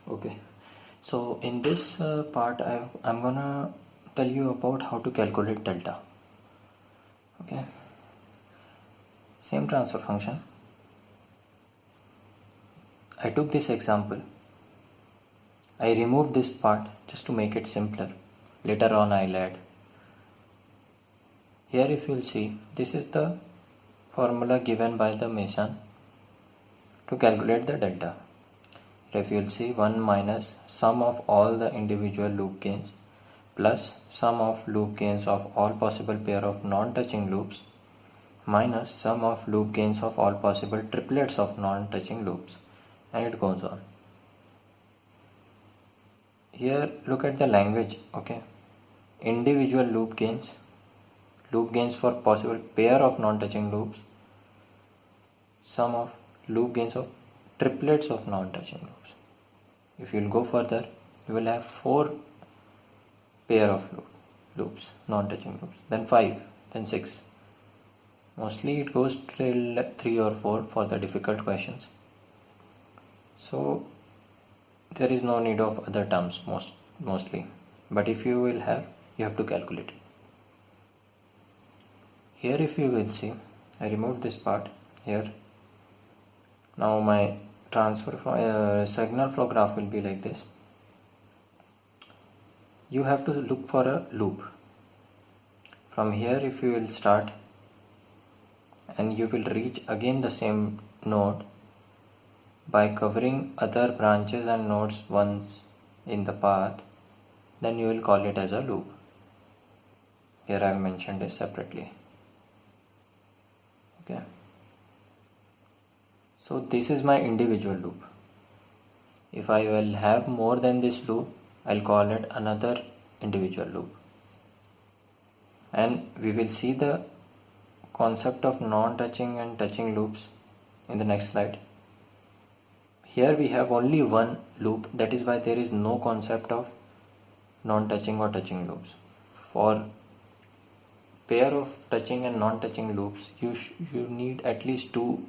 Okay, so in this part I'm gonna tell you about how to calculate delta. Okay, same transfer function. I took this example. I removed this part just to make it simpler. Later on I'll add. Here if you'll see, this is the formula given by the Mason to calculate the delta. If you'll see, 1 minus sum of all the individual loop gains plus sum of loop gains of all possible pair of non-touching loops minus sum of loop gains of all possible triplets of non-touching loops, and it goes on. Here look at the language. Okay, individual loop gains for possible pair of non-touching loops, sum of loop gains of triplets of non-touching loops. If you'll go further, you will have 4 pair of loops, non-touching loops, then 5, then 6. Mostly it goes till 3 or 4 for the difficult questions. So there is no need of other terms mostly, but if you will have, you have to calculate it. Here if you will see, I removed this part here. Now my signal flow graph will be like this. You have to look for a loop. From here if you will start and you will reach again the same node by covering other branches and nodes once in the path, then you will call it as a loop. Here I have mentioned it separately. Okay. So this is my individual loop. If I will have more than this loop, I'll call it another individual loop. And we will see the concept of non-touching and touching loops in the next slide. Here we have only one loop, that is why there is no concept of non-touching or touching loops. For pair of touching and non-touching loops, you need at least 2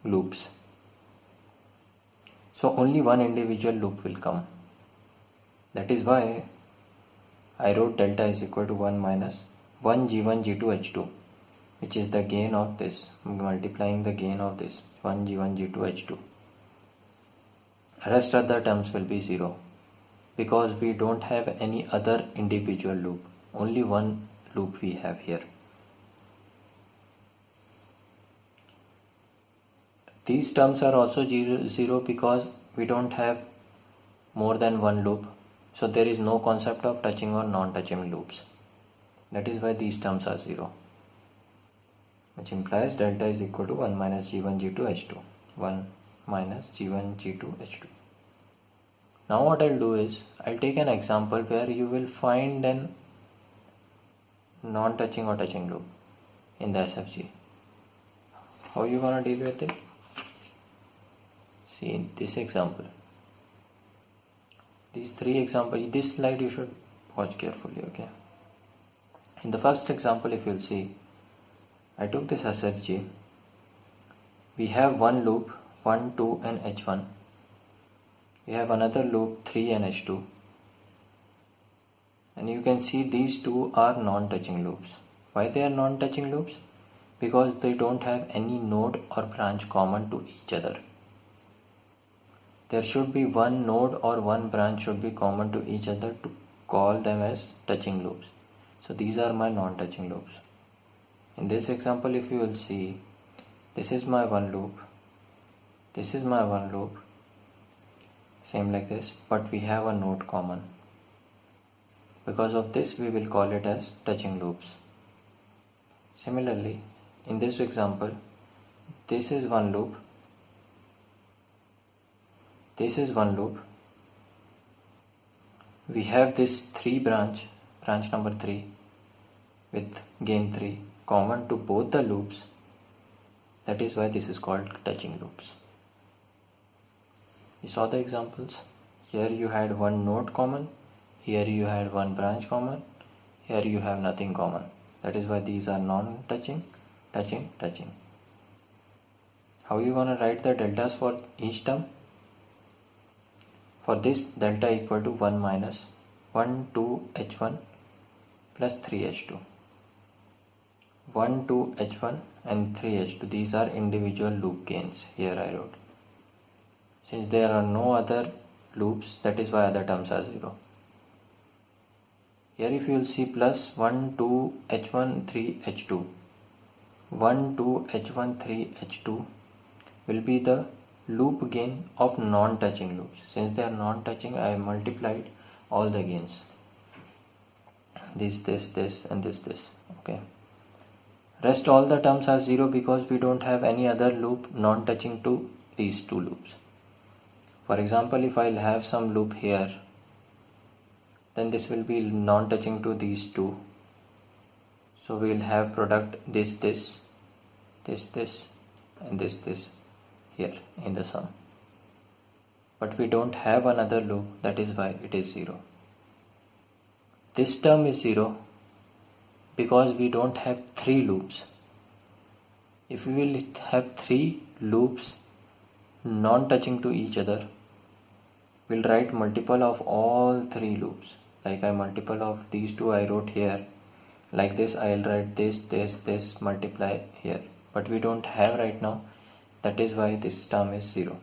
loops. So only one individual loop will come. That is why I wrote delta is equal to 1 minus 1 G1 G2 H2, which is the gain of this, multiplying the gain of this 1 G1 G2 H2. Rest other terms will be 0 because we don't have any other individual loop, only one loop we have here. These terms are also 0 because we don't have more than one loop, so there is no concept of touching or non-touching loops. That is why these terms are 0, which implies delta is equal to 1 minus G1 G2 H2. 1 minus G1 G2 H2. Now what I'll do is, I'll take an example where you will find an non-touching or touching loop in the SFG. How you gonna deal with it? See in this example. These 3 examples, this slide you should watch carefully, okay? In the first example, if you'll see, I took this SFG. We have one loop 1, 2 and H1. We have another loop 3 and H2. And you can see these 2 are non-touching loops. Why they are non-touching loops? Because they don't have any node or branch common to each other. There should be one node or one branch should be common to each other to call them as touching loops. So these are my non-touching loops. In this example, if you will see, this is my one loop, this is my one loop, same like this, but we have a node common. Because of this, we will call it as touching loops. Similarly, in this example, this is one loop, this is one loop. We have this branch number 3 with gain 3 common to both the loops. That is why this is called touching loops. You saw the examples. Here you had one node common, here you had one branch common, here you have nothing common. That is why these are non-touching, touching, touching. How you gonna write the deltas for each term? For this delta equal to 1 minus 1 2 h1 plus 3 h2. 1 2 h1 and 3 h2, these are individual loop gains. Here I wrote, since there are no other loops, that is why other terms are 0. Here if you will see plus 1 2 h1 3 h2, 1 2 h1 3 h2 will be the loop gain of non-touching loops. Since they are non-touching, I have multiplied all the gains, this and this. Okay, rest all the terms are 0 because we don't have any other loop non-touching to these two loops. For example, if I'll have some loop here, then this will be non-touching to these two, so we will have product this and this here in the sum, but we don't have another loop, that is why it is 0. This term is 0 because we don't have 3 loops. If we will have 3 loops non-touching to each other, we'll write multiple of all 3 loops. Like I multiple of these two I wrote here, like this I'll write this multiply here, but we don't have right now, that is why this term is 0.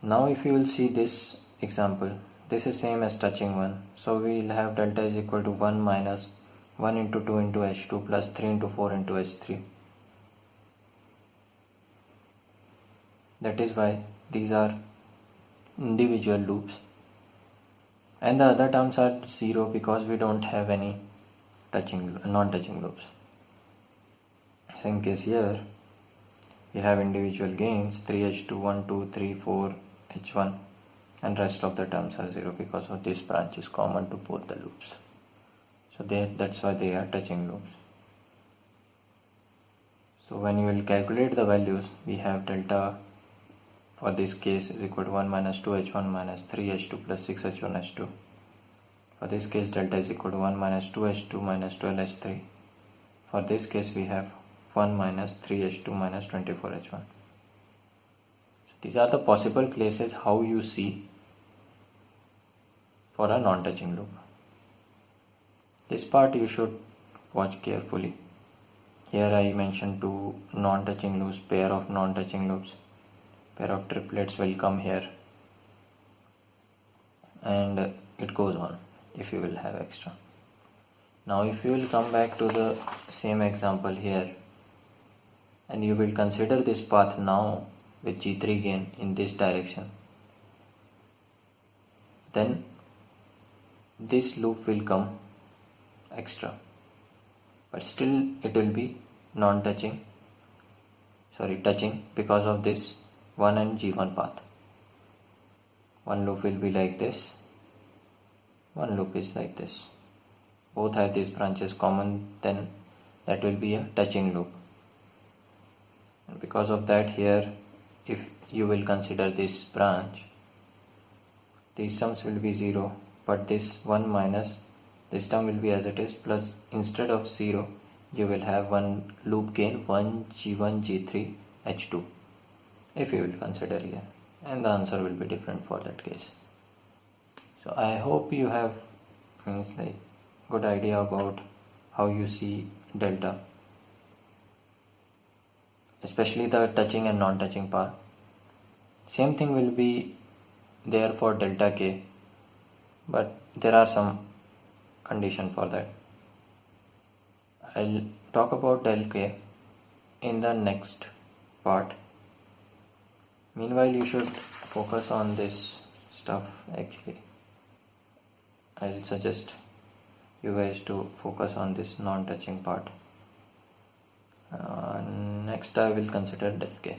Now if you will see this example, this is same as touching one, so we will have delta is equal to 1 minus 1 into 2 into h2 plus 3 into 4 into h3. That is why these are individual loops, and the other terms are 0 because we don't have any non-touching loops. Same case here, we have individual gains 3h2 1 2 3 4 h1, and rest of the terms are 0 because of this branch is common to both the loops, so that's why they are touching loops. So when you will calculate the values, we have delta for this case is equal to 1 minus 2h1 minus 3h2 plus 6h1h2. For this case delta is equal to 1 minus 2h2 minus 12h3. For this case we have 1 minus 3h2 minus 24h1. So these are the possible cases how you see for a non-touching loop. This part you should watch carefully. Here I mentioned two non-touching loops, pair of non-touching loops. Pair of triplets will come here, and it goes on if you will have extra. Now if you will come back to the same example here, and you will consider this path now with G3 gain in this direction, then this loop will come extra, but still it will be touching because of this 1 and G1 path. One loop will be like this, one loop is like this. Both have these branches common, then that will be a touching loop. And because of that, here if you will consider this branch, these terms will be 0, but this 1 minus this term will be as it is, plus instead of 0 you will have one loop gain 1 G1 G3 H2 if you will consider here, and the answer will be different for that case. So I hope you have good idea about how you see delta, especially the touching and non-touching part. Same thing will be there for delta k, but there are some condition for that. I'll talk about del k in the next part. Meanwhile, you should focus on this stuff. Actually, I'll suggest you guys to focus on this non-touching part. Next I will consider del k.